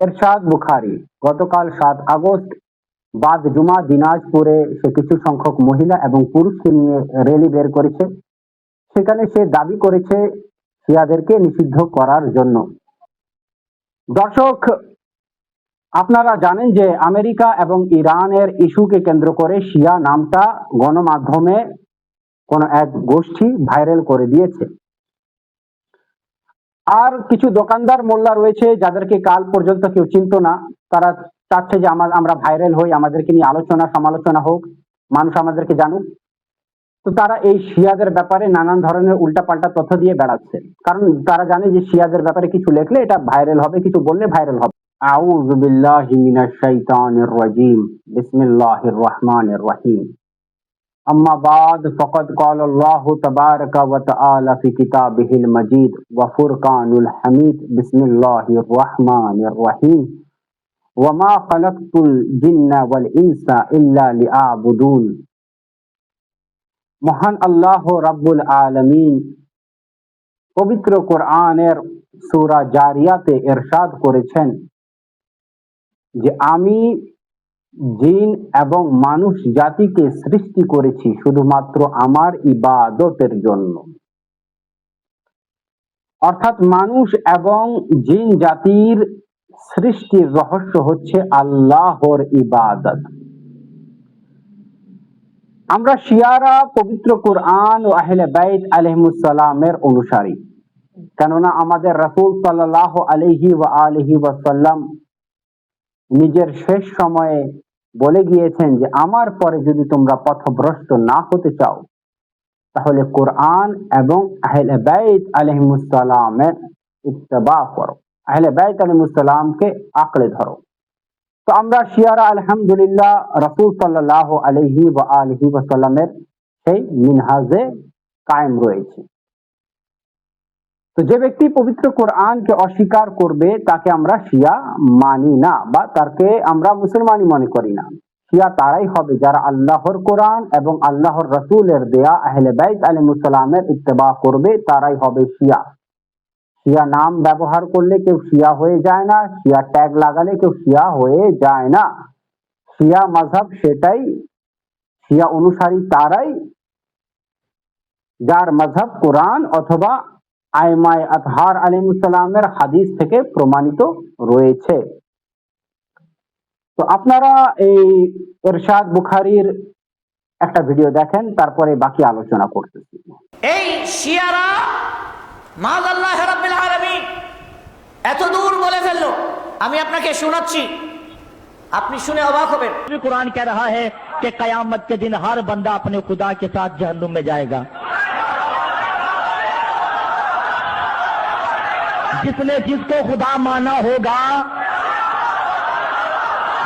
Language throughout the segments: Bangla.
এরশাদ বুখারী গতকাল 7 আগস্ট বাদ জুমা দিনাজপুরে সে কিছু সংখ্যক মহিলা এবং পুরুষকে নিয়ে র্যালি বের করেছে। সেখানে সে দাবি করেছে শিয়াদেরকে নিষিদ্ধ করার জন্য। দর্শক, আপনারা জানেন যে আমেরিকা এবং ইরানের ইস্যুকে কেন্দ্র করে শিয়া নামটা গণমাধ্যমে কোন এক গোষ্ঠী ভাইরাল করে দিয়েছে। আর কিছু দোকানদার মোল্লা রয়েছে যাদেরকে কাল পর্যন্ত কেউ চিনত না, তারা চাচ্ছে যে আমরা ভাইরাল হই, আমাদেরকে নিয়ে আলোচনা সমালোচনা হোক, মানুষ আমাদেরকে জানুক। তো তারা এই শিয়াদের ব্যাপারে নানান ধরনের উল্টাপাল্টা তথ্য দিয়ে বেড়াচ্ছে, কারণ তারা জানে যে শিয়াদের ব্যাপারে কিছু লেখলে এটা ভাইরাল হবে, কিছু বললে ভাইরাল হবে। আউযু বিল্লাহি মিনাশ শাইতানির রাজিম। বিসমিল্লাহির রহমানির রহিম। अम्मा बाद फ़क़द क़ालल्लाहु तबारक व तआला फ़ी किताबिहिल मजीद व फ़ुरक़ानुल हमीद। बिस्मिल्लाहिर रहमानिर रहीम। वमा ख़लक़तुल जिन्ना वल इंसा इल्ला लिअबुदून। মহান আল্লাহ রাব্বুল আলামিন পবিত্র কোরআনের সূরা জারিয়াতে ইরশাদ করেছেন যে আমি জিন এবং মানুষ জাতিকে সৃষ্টি করেছি শুধুমাত্র আমার ইবাদতের জন্য। অর্থাৎ মানুষ এবং জিন জাতির সৃষ্টির রহস্য হচ্ছে আল্লাহর ইবাদত। আমরা শিয়ারা পবিত্র কোরআন ও আহলে বাইত আলাইহিমুস সালামের অনুসারী, কেননা আমাদের রাসূল সাল্লাল্লাহু আলাইহি ওয়া আলিহি ওয়াসাল্লাম নিজের শেষ সময়ে বলে গিয়েছেন যে আমার পরে যদি তোমরা পথভ্রষ্ট না হতে চাও তাহলে কোরআন এবং আহলে বাইত আলাইহিমুস সালামের ইত্তেবা করো, আহলে বাইত আলাইহিমুস সালামকে আঁকড়ে ধরো। তো আমরা শিয়ারা আলহামদুলিল্লাহ রাসূল সাল্লাল্লাহু আলাইহি ওয়া আলিহি ওয়াসাল্লামের সেই মিনহাজে কায়েম রয়েছে। তো যে ব্যক্তি পবিত্র কোরআনকে অস্বীকার করবে তাকে আমরা শিয়া মানি না, বা তাকে আমরা মুসলমানই মনে করি না। শিয়া তারাই হবে যারা আল্লাহর কোরআন এবং আল্লাহর রাসূলের দেয়া আহলে বাইত আলাইহিমুস সালামের ইত্তেবা করবে, তারাই হবে শিয়া। শিয়া নাম ব্যবহার করলে কেউ শিয়া হয়ে যায় না, শিয়া ট্যাগ লাগালে কেউ শিয়া হয়ে যায় না। শিয়া মাযহাব সেটাই, শিয়া অনুসারী তারাই যার মাযহাব কোরআন অথবা আইমায়ে আতহার আলাইহিস সালামের হাদিস থেকে প্রমাণিত রয়েছে। তো আপনারা এই ইরশাদ বুখারীর একটা ভিডিও দেখেন, তারপরে বাকি আলোচনা করতেছি। এই শিয়ারা মাআল্লাহ রাব্বিল আলামিন এত দূর বলে ফেললো, আমি আপনাকে শোনাচ্ছি, আপনি শুনে অবাক হবেন। कुरान कह रहा है कि कयामत के दिन हर बंदा अपने खुदा के साथ जहन्नुम में जाएगा। जिसने जिसको खुदा माना होगा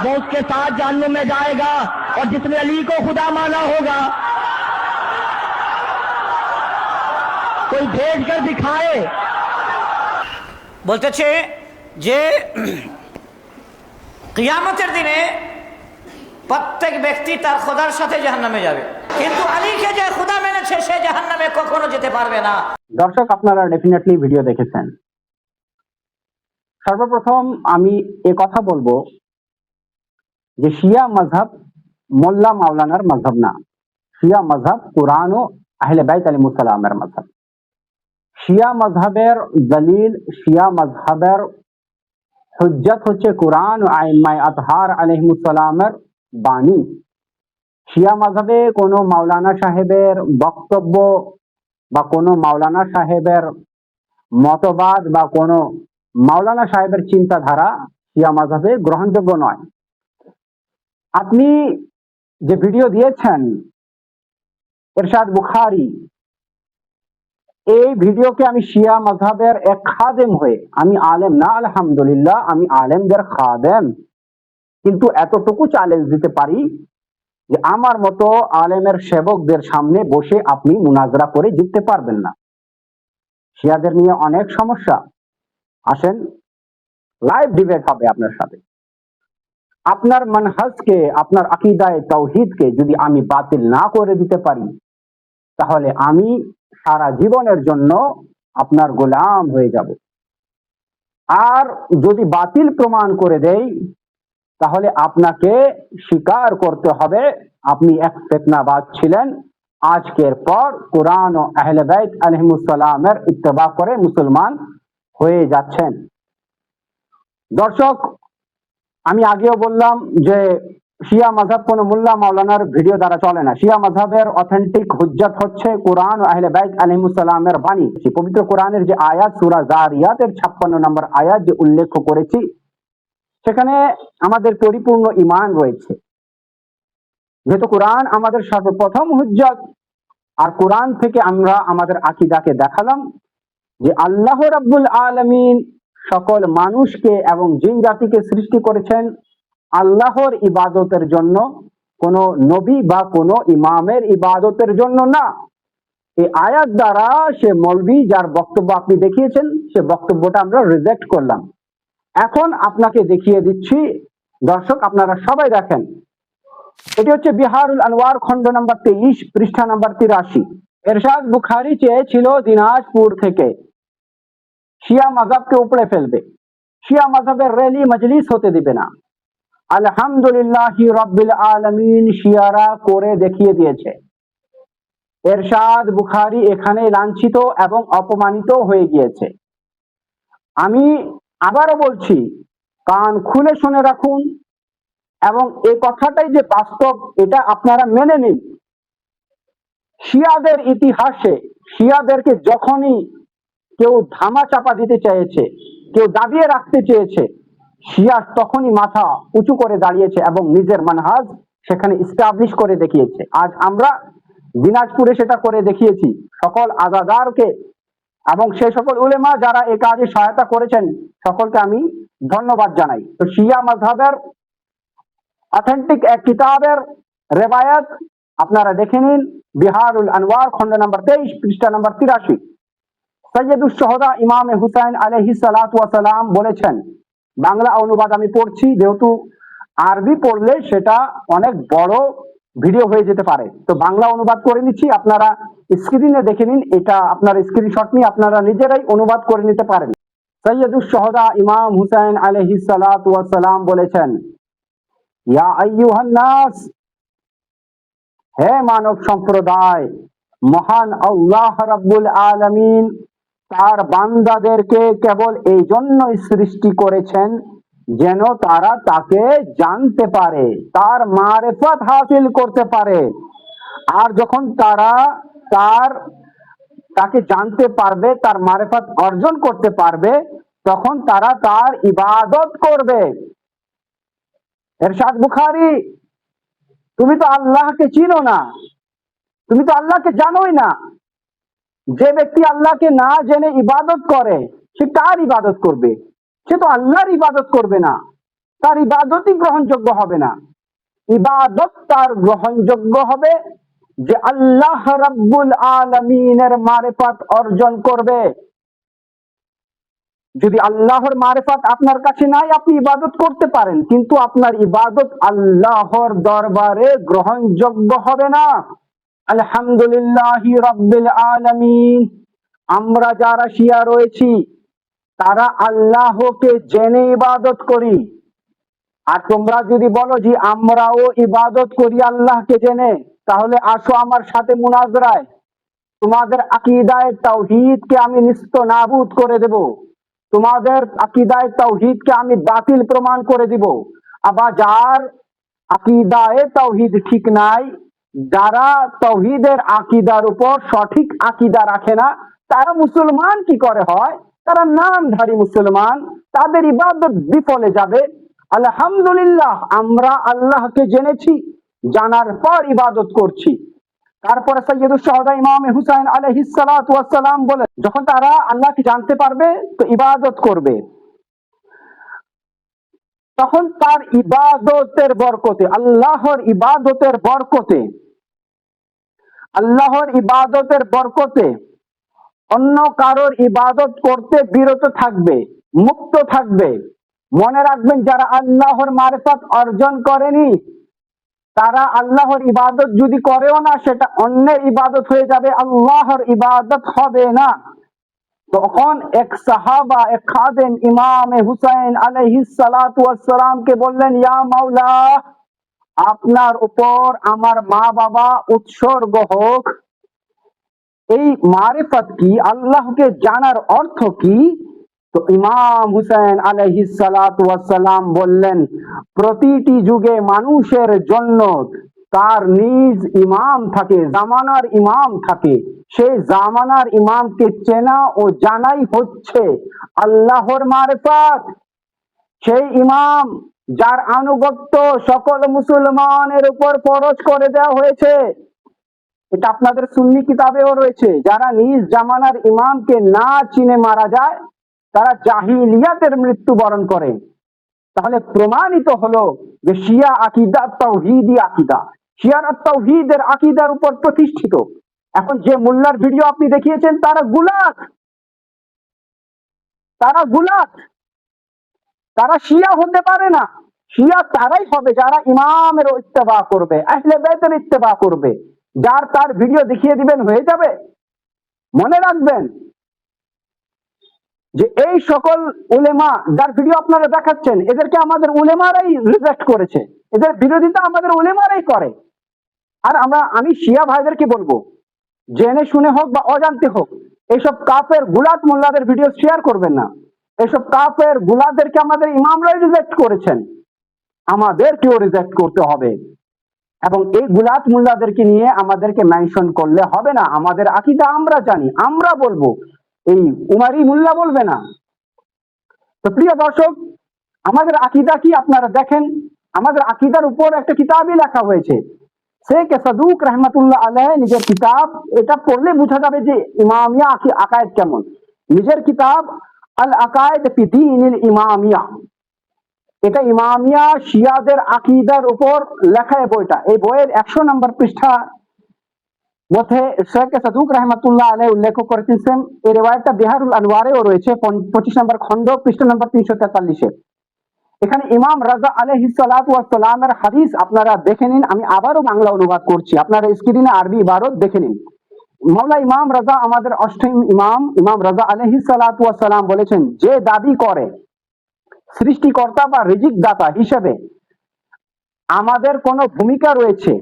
वो उसके साथ जहन्नुम में जाएगा, और जिसने अली को खुदा माना होगा कोई भेज कर दिखाए। বলতেছে যে কিয়ামতের দিনে প্রত্যেক ব্যক্তি তার খোদার সাথে জাহান্নামে যাবে, কিন্তু আলীকে যে খোদা মেনেছে সে জাহান্নামে কখনো যেতে পারবে না। দর্শক, আপনারা ডেফিনেটলি ভিডিও দেখেছেন। সর্বপ্রথম আমি এ কথা বলবো যে শিয়া মাযহাব মোল্লা মাওলানার মাযহাব না, শিয়া মাযহাব কোরআন ও আহলে বাইত আলাইহিস সালামের মাযহাব। শিয়া মাযহাবের দলিল, শিয়া মাযহাবের হুজ্জত হচ্ছে কোরআন ও আইমায়ে আতহার আলাইহিস সালামের বাণী। শিয়া মাযহাবে কোনো মাওলানা সাহেবের বক্তব্য বা কোনো মাওলানা সাহেবের মতবাদ বা কোনো মাওলানা সাহেবের চিন্তাধারা শিয়া মাযহাবে গ্রহণযোগ্য নয়। আপনি যে ভিডিও দিয়েছেন ইরশাদ বুখারী, এই ভিডিওকে আমি শিয়া মাযহাবের এক খাদেম হয়ে, আমি আলেম না আলহামদুলিল্লাহ, আমি আলেমদের খাদেম, কিন্তু এতটুকু চ্যালেঞ্জ দিতে পারি যে আমার মতো আলেমের সেবকদের সামনে বসে আপনি মুনাজরা করে জিততে পারবেন না। শিয়াদের নিয়ে অনেক সমস্যা, আসেন লাইভ ডিবেট হবে আপনার সাথে। আপনার মানহাজকে, আপনার আকীদায়ে তাওহীদকে যদি আমি বাতিল না করে দিতে পারি তাহলে আমি সারা জীবনের জন্য আপনার গোলাম হয়ে যাব। আর যদি বাতিল প্রমাণ করে দেই তাহলে আপনাকে স্বীকার করতে হবে আপনি এক ফিতনাবাজ ছিলেন। আজকের পর কুরআন ও আহলে বাইত আলাইহিমুস সালামের ইত্তেবা করে মুসলমান হয়ে যাচ্ছেন। দর্শক, আমি আগেও বললাম যে শিয়া মাযহাব কোন মোল্লা মাওলানার ভিডিও দ্বারা চলে না। শিয়া মাযহাবের অথেন্টিক হুজ্জত হচ্ছে কুরআন ও আহলে বাইত আলাইহিমুস সালামের বাণী। পবিত্র কোরআনের যে আয়াত সূরা জারিয়াতের 56 নম্বর আয়াত যে উল্লেখ করেছি, সেখানে আমাদের পরিপূর্ণ ঈমান রয়েছে। যেহেতু কোরআন আমাদের সর্বপ্রথম হুজ্জত, আর কোরআন থেকে আমরা আমাদের আকীদাকে দেখালাম যে আল্লাহ রাব্বুল আলামিন সকল মানুষকে এবং জিন জাতিকে সৃষ্টি করেছেন আল্লাহর ইবাদতের জন্য, কোন নবী বা কোন ইমামের ইবাদতের জন্য না। এই আয়াত দ্বারা সে মৌলবী যার বক্তব্য আপনি দেখিয়েছেন সে বক্তব্যটা আমরা রিজেক্ট করলাম। এখন আপনাকে দেখিয়ে দিচ্ছি, দর্শক আপনারা সবাই দেখেন। এটি হচ্ছে বিহারুল আনওয়ার খণ্ড নম্বর 23 পৃষ্ঠা নম্বর 83। এরশাদ বুখারী চেয়েছিল দিনাজপুর থেকে শিয়া মাযহাবকে উপড়ে ফেলবে, শিয়া মাযহাবের র্যালি মজলিস হতে দিবে না। আলহামদুলিল্লাহি রাব্বিল আলামিন শিয়ারা করে দেখিয়ে দিয়েছে। এরশাদ বুখারী এখানে লাঞ্ছিত এবং অপমানিত হয়ে গিয়েছে। আমি আবারও বলছি, কান খুলে শুনে রাখুন এবং এই কথাটাই যে বাস্তব এটা আপনারা মেনে নিন। শিয়াদের ইতিহাসে শিয়াদেরকে যখনই কেউ ধামা চাপা দিতে চেয়েছে, কেউ দাবিয়ে রাখতে চেয়েছে, শিয়া তখনই মাথা উঁচু করে দাঁড়িয়েছে এবং নিজের মানহাজ সেখানে ইস্টাবলিশ করে দেখিয়েছে। আজ আমরা দিনাজপুরে সেটা করে দেখিয়েছি। সকল আজাদারকে এবং সেই সকল উলেমা যারা এই কাজে সহায়তা করেছেন সকলকে আমি ধন্যবাদ জানাই। তো শিয়া মাযহাবের অথেন্টিক এক কিতাবের রেবায়াত আপনারা দেখে নিন, বিহারুল আনওয়ার খণ্ড নম্বর 23 পৃষ্ঠা নম্বর 83। সৈয়দুস শুহাদা ইমাম হুসাইন আলাইহিস সালাতু ওয়াস সালাম বলেছেন, বাংলা অনুবাদ আমি পড়ছি, যেহেতু আরবি পড়লে সেটা অনেক বড় ভিডিও হয়ে যেতে পারে, তো বাংলা অনুবাদ করে নিচ্ছি। আপনারা স্ক্রিনে দেখে নিন, এটা আপনার স্ক্রিনশট নিয়ে আপনারা নিজেরাই অনুবাদ করে নিতে পারেন। সৈয়দুস শুহাদা ইমাম হুসাইন আলাইহিস সালাতু ওয়াস সালাম বলেছেন, ইয়া আইয়ুহান নাস, হে মানব সম্প্রদায়, মহান আল্লাহ রাব্বুল আলামিন তার বান্দাদেরকে কেবল এই জন্যই সৃষ্টি করেছেন যেন তারা তাকে জানতে পারে, তার মারিফত হাসিল করতে পারে। আর যখন তারা তাকে জানতে পারবে, তার মারিফত অর্জন করতে পারবে, তখন তারা তার ইবাদত করবে। এরশাদ বুখারী, তুমি তো আল্লাহকে চিনো না, তুমি তো আল্লাহকে জানোই না। যে ব্যক্তি আল্লাহকে না জেনে ইবাদত করে সে কার ইবাদত করবে? সে তো আল্লাহর ইবাদত করবে না, তার ইবাদতই গ্রহণযোগ্য হবে না। ইবাদত তার গ্রহণযোগ্য হবে যে আল্লাহ রাব্বুল আলামিনের মারিফত অর্জন করবে। যদি আল্লাহর মারিফত আপনার কাছে নাই, আপনি ইবাদত করতে পারেন, কিন্তু আপনার ইবাদত আল্লাহর দরবারে গ্রহণযোগ্য হবে না। আলহামদুলিল্লাহি রাব্বিল আলামিন, আমরা যারা শিয়া রয়েছি তারা আল্লাহকে জেনে ইবাদত করি। আর তোমরা যদি বলো যে আমরাও ইবাদত করি আল্লাহকে জেনে, তাহলে আসো আমার সাথে মুনাজরায়, তোমাদের আকীদায়ে তাওহীদকে আমি নিস্ত-নাবুদ করে দেব, তোমাদের আকীদায়ে তাওহীদকে আমি বাতিল প্রমাণ করে দিব। আবার যার আকীদায়ে তাওহীদ ঠিক নাই, যারা তাওহীদের আকীদার উপর সঠিক আকীদা রাখে না, তারা মুসলমান কি করে হয়? তারা নামধারী মুসলমান, তাদের ইবাদত বিফলে যাবে। আলহামদুলিল্লাহ, আমরা আল্লাহকে জেনেছি, জানার পর ইবাদত করছি। তারপরে সৈয়দুস শুহাদা ইমাম হুসাইন আলাইহিস সালাতু ওয়াস সালাম বলে, যখন তারা আল্লাহকে জানতে পারবে তো ইবাদত করবে, তখন তার ইবাদতের বরকতে, আল্লাহর ইবাদতের বরকতে অন্য কারোর ইবাদত করতে বিরত থাকবে, মুক্ত থাকবে। মনে রাখবেন, যারা আল্লাহর মারিফত অর্জন করেনি তারা আল্লাহর ইবাদত যদি করেও না, সেটা অন্যের ইবাদত হয়ে যাবে, আল্লাহর ইবাদত হবে না। তখন এক সাহাবা, এক খাদেম ইমাম হুসাইন আলাইহিস সালাতু ওয়াস সালামকে বললেন, ইয়া মাওলা, আপনার উপর আমার মা বাবা উৎসর্গ হোক। এই মারিফত কি, আল্লাহকে জানার অর্থ কি? তো ইমাম হুসাইন আলাইহিস সালাতু ওয়াস সালাম বললেন, প্রতিটি যুগে মানুষের জন্য তার নিজ ইমাম থাকে, জামানার ইমাম থাকে। সেই জামানার ইমামকে চেনা ও জানাই হচ্ছে আল্লাহর মারিফত। সেই ইমাম যার আনুগত্য সকল মুসলমানের উপর ফরজ করে দেওয়া হয়েছে। এটা আপনাদের সুন্নি কিতাবেও রয়েছে। যারা নিজ জামানার ইমামকে না চিনে মারা যায়, তারা জাহিলিয়াতের মৃত্যুবরণ করে। তাহলে প্রমাণিত হলো যে শিয়া আকীদা তাওহীদি আকীদা, শিয়ারা তাওহীদের আকীদার উপর প্রতিষ্ঠিত। এখন যে মোল্লার ভিডিও আপনি দেখিয়েছেন, তারা গুলাত, তারা শিয়া হতে পারে না। শিয়া তারাই হবে যারা ইমামের ইত্তেবা করবে, আহলে বাইতের ইত্তেবা করবে। যার তার ভিডিও দেখিয়ে দিবেন, হয়ে যাবে? মনে রাখবেন যে এই সকল উলেমা যার ভিডিও আপনারা দেখাচ্ছেন, এদেরকে আমাদের উলেমারাই রিজেক্ট করেছে, এদের বিরোধিতা আমাদের উলেমারাই করে। আর আমি শিয়া ভাইদেরকে বলবো, জেনে শুনে হোক বা অজান্তে হোক, এইসব কাফের গুলাত মোল্লাদের ভিডিও শেয়ার করবেন না। এসব কাফের গুলাদেরকে আমাদের ইমামরাই রিজেক্ট করেছেন, আমাদেরকেও রিজেক্ট করতে হবে। এবং এই গুলাত মোল্লাদেরকে নিয়ে আমাদেরকে মেনশন করলে হবে না। আমাদের আকীদা আমরা জানি, আমরা বলবো, এই উমারি মোল্লা বলবে না। তো প্রিয় দর্শক, আমাদের আকীদা কি আপনারা দেখেন। আমাদের আকীদার উপর একটা কিতাবই লেখা হয়েছে। শেখ সাদুক রহমাতুল্লাহ আলাইহি নিজের কিতাব, এটা পড়লে বোঝা যাবে যে ইমামিয়া আকায়েদ কেমন। নিজের কিতাব আল আকায়েদ ফি দীনিল ইমামিয়া, এটা ইমামিয়া শিয়াদের আকীদার উপর লেখা এই বইটা। এই বইয়ের 100 নম্বর পৃষ্ঠা মধ্যে শেখ সাদুক রহমাতুল্লাহ আলাইহি উল্লেখ করেছেন। এই রিওয়ায়াতটা বিহারুল আনওয়ারেও রয়েছে, 25 নম্বর খণ্ড, পৃষ্ঠা নম্বর 343-এ। এখানে ইমাম রাজা আলাইহিস সালাতু ওয়াস সালামের হাদিস আপনারা দেখে নিন। আমি আবারও বাংলা অনুবাদ করছি, আপনারা স্ক্রিনে আরবি ইবারত দেখে নিন। মাওলা ইমাম রাজা, আমাদের অষ্টম ইমাম, ইমাম রাজা আলাইহিস সালাতু ওয়াস সালাম বলেছেন, যে দাবি করে সৃষ্টিকর্তা বা রিজিক দাতা হিসেবে আমাদের কোনো ভূমিকা রয়েছে,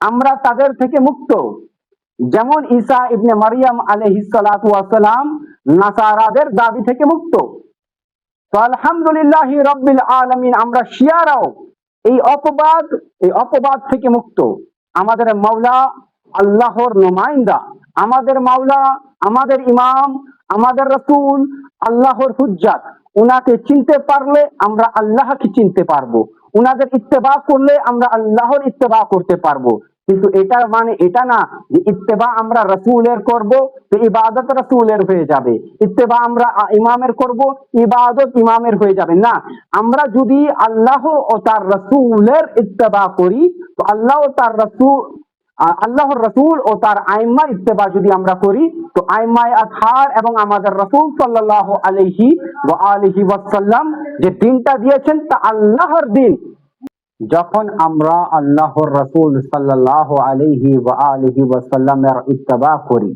আমরা তাদের থেকে মুক্ত। যেমন ঈসা ইবনে মারিয়াম আলাইহিস সালাতু ওয়াস সালাম নাসারাদের দাবি থেকে মুক্ত। তো আলহামদুলিল্লাহি রাব্বিল আলামিন, আমরা শিয়ারাও এই অপবাদ থেকে মুক্ত। আমাদের মাওলা আল্লাহর নুমাইন্দা, আমাদের মাওলা, আমাদের ইমাম, আমাদের রাসূল আল্লাহর হুজ্জাত। উনাকে চিনতে পারলে আমরা আল্লাহকে চিনতে পারবো, উনাদের ইত্তেবা করলে আমরা আল্লাহর ইত্তেবা করতে পারবো। কিন্তু এটার মানে এটা না যে ইত্তেবা আমরা রাসূলের করব তো ইবাদত রাসূলের হয়ে যাবে, ইত্তেবা আমরা ইমামের করব, ইবাদত ইমামের হয়ে যাবে না। আমরা যদি আল্লাহ ও তার রাসূলের ইত্তেবা করি, তো আল্লাহ ও তার রাসূল, আল্লাহর রাসূল ও তার আইম্মার ইত্তেবা যদি আমরা করি, তো আইম্মায়ে আতহার এবং আমাদের রাসূল সাল্লাল্লাহু আলাইহি ওয়া আলিহি ওয়াসাল্লাম যে দিনটা দিয়েছেন, তা আল্লাহর দিন। যখন আমরা আল্লাহর রাসূল সাল্লাল্লাহু আলাইহি ওয়া আলিহি ওয়াসাল্লামের ইত্তেবা করি,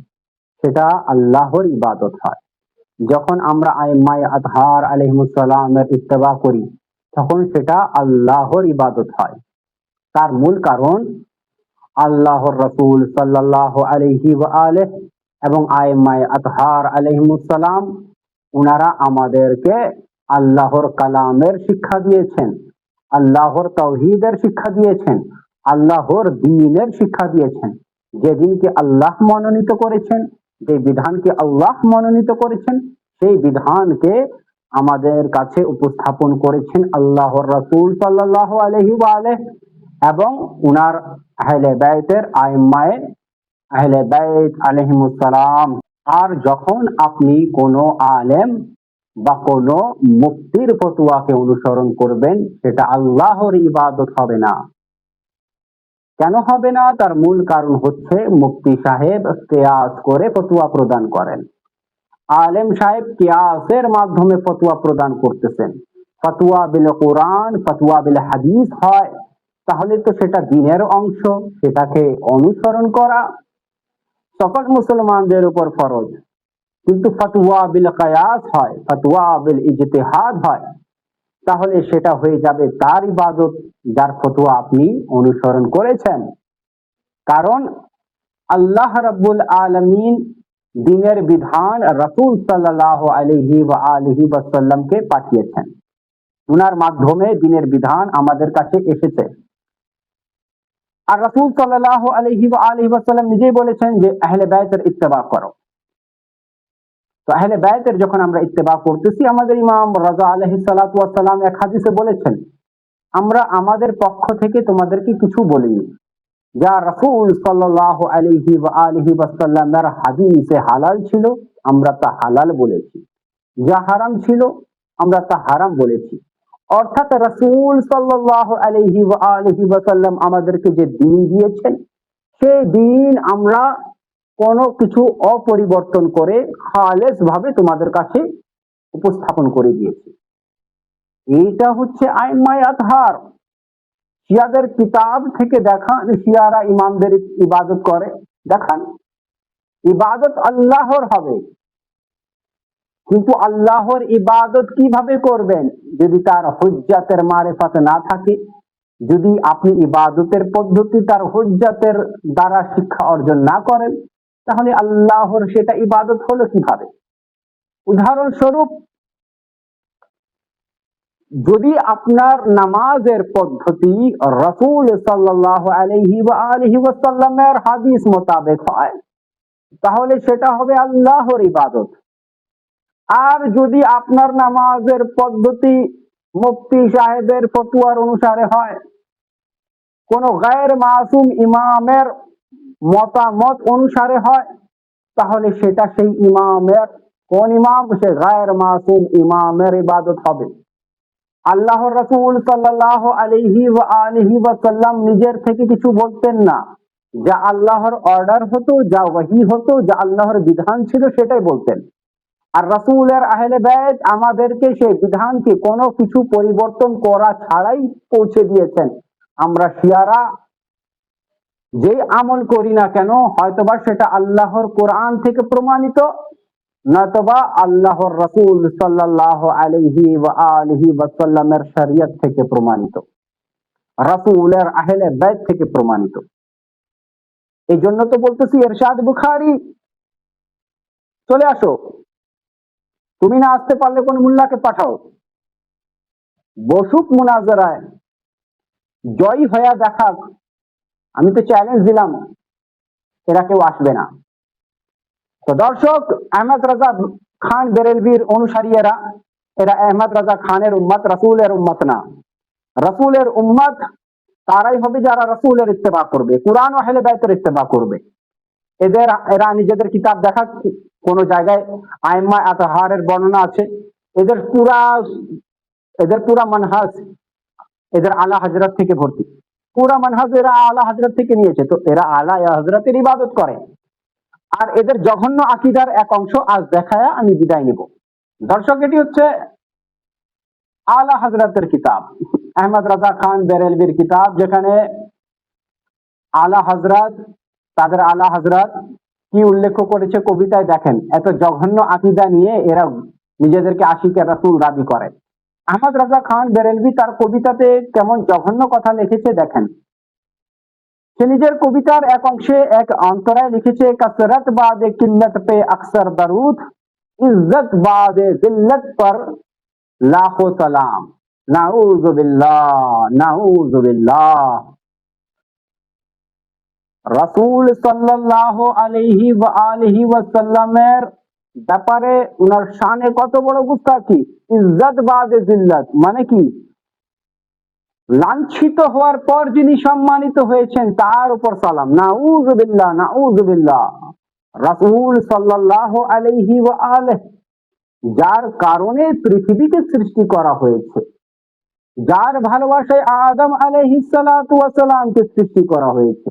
সেটা আল্লাহর ইবাদত হয়। যখন আমরা আইম্মায়ে আতহার আলাইহিমুস সালামের ইত্তেবা করি, তখন সেটা আল্লাহর ইবাদত হয়। তার মূল কারণ আল্লাহর রাসূল সাল্লাল্লাহু আলাইহি ওয়া আলিহি এবং আইম্মায়ে আতহার আলাইহিমুস সালাম, উনারা আমাদেরকে আল্লাহর কালামের শিক্ষা দিয়েছেন, আল্লাহর তাওহীদের শিক্ষা দিয়েছেন, আল্লাহর দ্বীনের শিক্ষা দিয়েছেন। যে দিনকে আল্লাহ মনোনীত করেছেন, যে বিধানকে আল্লাহ মনোনীত করেছেন, সেই বিধানকে আমাদের কাছে উপস্থাপন করেছেন আল্লাহর রাসূল সাল্লাল্লাহু আলাইহি ওয়া আলিহি এবং উনার আহলে বাইতের আইম্মায়ে আহলে বাইত আলাইহিমুস সালাম। আর যখন আপনি কোনো আলেম বা কোনো মুফতির ফতোয়াকে অনুসরণ করবেন, সেটা আল্লাহর ইবাদত হবে না। কেন হবে না? তার মূল কারণ হচ্ছে মুফতি সাহেব কিয়াস করে ফতোয়া প্রদান করেন, আলেম সাহেব কিয়াসের মাধ্যমে ফতোয়া প্রদান করতেছেন। ফতোয়া বিল কোরআন, ফতোয়া বিল হাদিস হয়, তাহলে তো সেটা দ্বীনের অংশ, সেটাকে অনুসরণ করা সকল মুসলমানদের উপর ফরজ। কিন্তু ফতোয়া বিল কিয়াস হয়, ফতোয়া বিল ইজতিহাদ হয়, তাহলে সেটা হয়ে যাবে তার ইবাদত যার ফতোয়া আপনি অনুসরণ করেছেন। কারণ আল্লাহ রাব্বুল আলামিন দিনের বিধান রাসূল সাল্লাল্লাহু আলাইহি ওয়া আলিহি ওয়াসাল্লামকে পাঠিয়েছেন, উনার মাধ্যমে দিনের বিধান আমাদের কাছে এসেছে। আর রাসূল সাল্লাল্লাহু আলাইহি ওয়া আলিহি ওয়াসাল্লাম নিজেই বলেছেন যে আহলে বাইতের ইত্তেবা করো। তো আহলে বাইতের যখন আমরা ইত্তেবা করতেছি, আমাদের ইমাম রাজা আলাইহিস সালাতু ওয়াস সালাম এক হাদিসে বলেছেন, আমরা আমাদের পক্ষ থেকে তোমাদেরকে কিছু বলিনি, যা রাসূল সাল্লাল্লাহু আলাইহি ওয়া আলিহি ওয়াসাল্লামের হাদিসে হালাল ছিল আমরা তা হালাল বলেছি, যা হারাম ছিল আমরা তা হারাম বলেছি। অর্থাৎ রাসূল সাল্লাল্লাহু আলাইহি ওয়া আলিহি ওয়াসাল্লাম আমাদেরকে যে দ্বীন দিয়েছেন, সেই দ্বীন আমরা কোনো কিছু অপরিবর্তন করে খালেস ভাবে তোমাদের কাছে উপস্থাপন করে দিয়েছি। এইটা হচ্ছে আইমায়ে আতহার। শিয়াদের কিতাব থেকে দেখান, শিয়ারা ইমামদের ইবাদত করে, দেখান ইবাদত আল্লাহর হবে, কিন্তু আল্লাহর ইবাদত কিভাবে করবেন যদি তার হুজ্জাতের মারিফাত না থাকে, যদি আপনি ইবাদতের পদ্ধতি তার হুজ্জাতের দ্বারা শিক্ষা অর্জন না করেন, তাহলে আল্লাহর সেটা ইবাদত হলো কিভাবে? উদাহরণস্বরূপ, যদি আপনার নামাজের পদ্ধতি রাসূল সাল্লাল্লাহু আলাইহি ওয়া আলিহি ওয়াসাল্লামের হাদিস মোতাবেক হয়, তাহলে সেটা হবে আল্লাহর ইবাদত। আর যদি আপনার নামাজের পদ্ধতি মুফতি সাহেবের ফতোয়ার অনুসারে হয়, কোন গায়র মাসুম ইমামের মতামত অনুসারে হয়, তাহলে সেটা সেই ইমামের, কোন ইমাম? সে গায়র মাসুম ইমামের ইবাদত হবে। আল্লাহর রাসূল সাল্লাল্লাহু আলাইহি ওয়া আলিহি ওয়াসাল্লাম নিজের থেকে কিছু বলতেন না, যা আল্লাহর অর্ডার হতো, যা ওহী হতো, যা আল্লাহর বিধান ছিল সেটাই বলতেন। আর রাসূলের আহলে বাইত আমাদেরকে সেই বিধানকে কোনো কিছু পরিবর্তন করা ছাড়াই পৌঁছে দিয়েছেন। আমরা শিয়ারা যে আমল করি না কেন, হয়তোবা সেটা আল্লাহর কোরআন থেকে প্রমাণিত, নয়তোবা আল্লাহর রাসূল সাল্লাল্লাহু আলাইহি ওয়া আলিহি ওয়াসাল্লামের শরীয়ত থেকে প্রমাণিত, রাসূলের আহলে বাইত থেকে প্রমাণিত। এই জন্য তো বলতেছি, ইরশাদ বুখারী, চলে আসো, তুমি না আসতে পারলে কোন মুল্লাকে পাঠাও, বসুক মুনাজারায়, জয়ী হয়ে দেখাক। আমি তো চ্যালেঞ্জ দিলাম, এরা কেউ আসবে না। তো দর্শক, আহমদ রাজা খান বেরেলভির অনুসারী এরা আহমদ রাজা খানের উম্মত, রাসূলের উম্মত না। রাসূলের উম্মত তারাই হবে যারা রাসূলের ইত্তেবা করবে, কুরআন ও আহলে বাইতের ইত্তেবা করবে। এরা নিজেদের কিতাব দেখা, কোন জায়গায় আইম্মায়ে আতহারের বর্ণনা আছে, এদের পুরা মানহাজ এদের আলা হযরত থেকে ভর্তি, পুরা মানহাজ এরা আলা হযরত থেকে নিয়েছে। তো এরা আলা হযরতের ইবাদত করে। আর এদের জঘন্য আকীদার এক অংশ আজ দেখায়া আমি বিদায় নিব। দর্শক, এটি হচ্ছে আলা হযরতের কিতাব, আহমদ রাজা খান বেরেলভির কিতাব, যেখানে আলা হযরত, তাদের আলা হযরত কি উল্লেখ করেছে কবিতায় দেখেন। এত জঘন্য আকীদা নিয়ে এরা নিজেদেরকে আশিকে রাসূল দাবি করে। আহমদ রাজা খান বেরেলভি তার কবিতাতে কেমন জঘন্য কথা লিখেছে দেখেন। সে নিজের কবিতার এক অংশে এক অন্তরায় লিখেছে, कसरत बादे किल्लत पे अक्सर दरूद, इज्जत बादे जिल्लत पर लाखों सलाम, नाऊज़ु बिल्लाह नाऊज़ु बिल्लाह। রাসূল সাল্লাল্লাহু আলাইহি ওয়া আলিহি ওয়াসাল্লামের ব্যাপারে উনার শানে কত বড় গুস্তাখি। ইজ্জত বাদে জিল্লাত মানে কি? লাঞ্ছিত হওয়ার পর যিনি সম্মানিত হয়েছেন তার উপর সালাম। নাউযু বিল্লাহ নাউযু বিল্লাহ। রাসূল সাল্লাল্লাহু আলাইহি ওয়া আলিহি, যার কারণে পৃথিবীকে সৃষ্টি করা হয়েছে, যার ভালোবাসায় আদম আলাইহিস সালাতু ওয়াস সালামকে সৃষ্টি করা হয়েছে,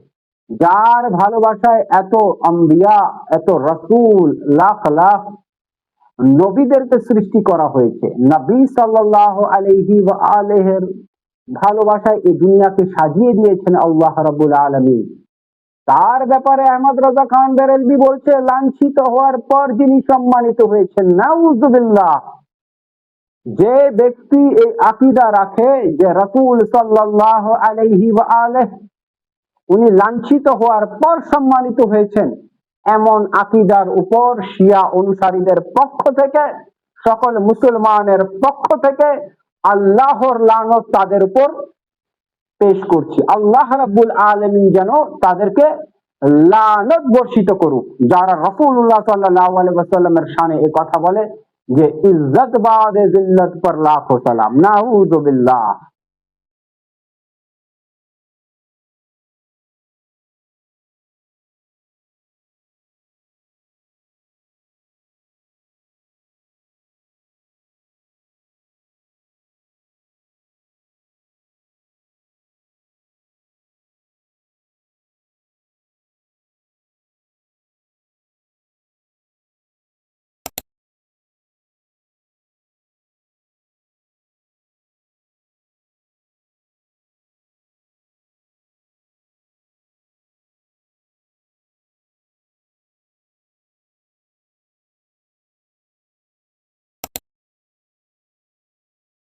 যার ভালোবাসায় এত আম্বিয়া, এত রাসূল, লাখ লাখ নবীদেরকে সৃষ্টি করা হয়েছে। নবী সাল্লাল্লাহু আলাইহি ওয়া আলিহির ভালোবাসায় এই দুনিয়াকে সাজিয়ে দিয়েছেন আল্লাহ রাব্বুল আলামিন। তার ব্যাপারে আহমদ রাজা খান বেরেলভি বলছে, লাঞ্ছিত হওয়ার পর যিনি সম্মানিত হয়েছেন, নাউজুবিল্লাহ। যে ব্যক্তি এই আকীদা রাখে যে রাসূল সাল্লাল্লাহু আলাইহি ওয়া আলিহি উনি লাঞ্ছিত হওয়ার পর সম্মানিত হয়েছেন, এমন আকীদার উপর শিয়া অনুসারীদের পক্ষ থেকে, সকল মুসলমানের পক্ষ থেকে আল্লাহর লানত তাদের উপর পেশ করছি। আল্লাহ রাব্বুল আলামিন যেন তাদেরকে লানত বর্ষিত করুক। যারা রাসূলুল্লাহ সাল্লাল্লাহু আলাইহি ওয়াসাল্লামের শানে এই কথা বলে যে ইজ্জত বাদে জিল্লত পর লাখো সালাম, নাউযুবিল্লাহ।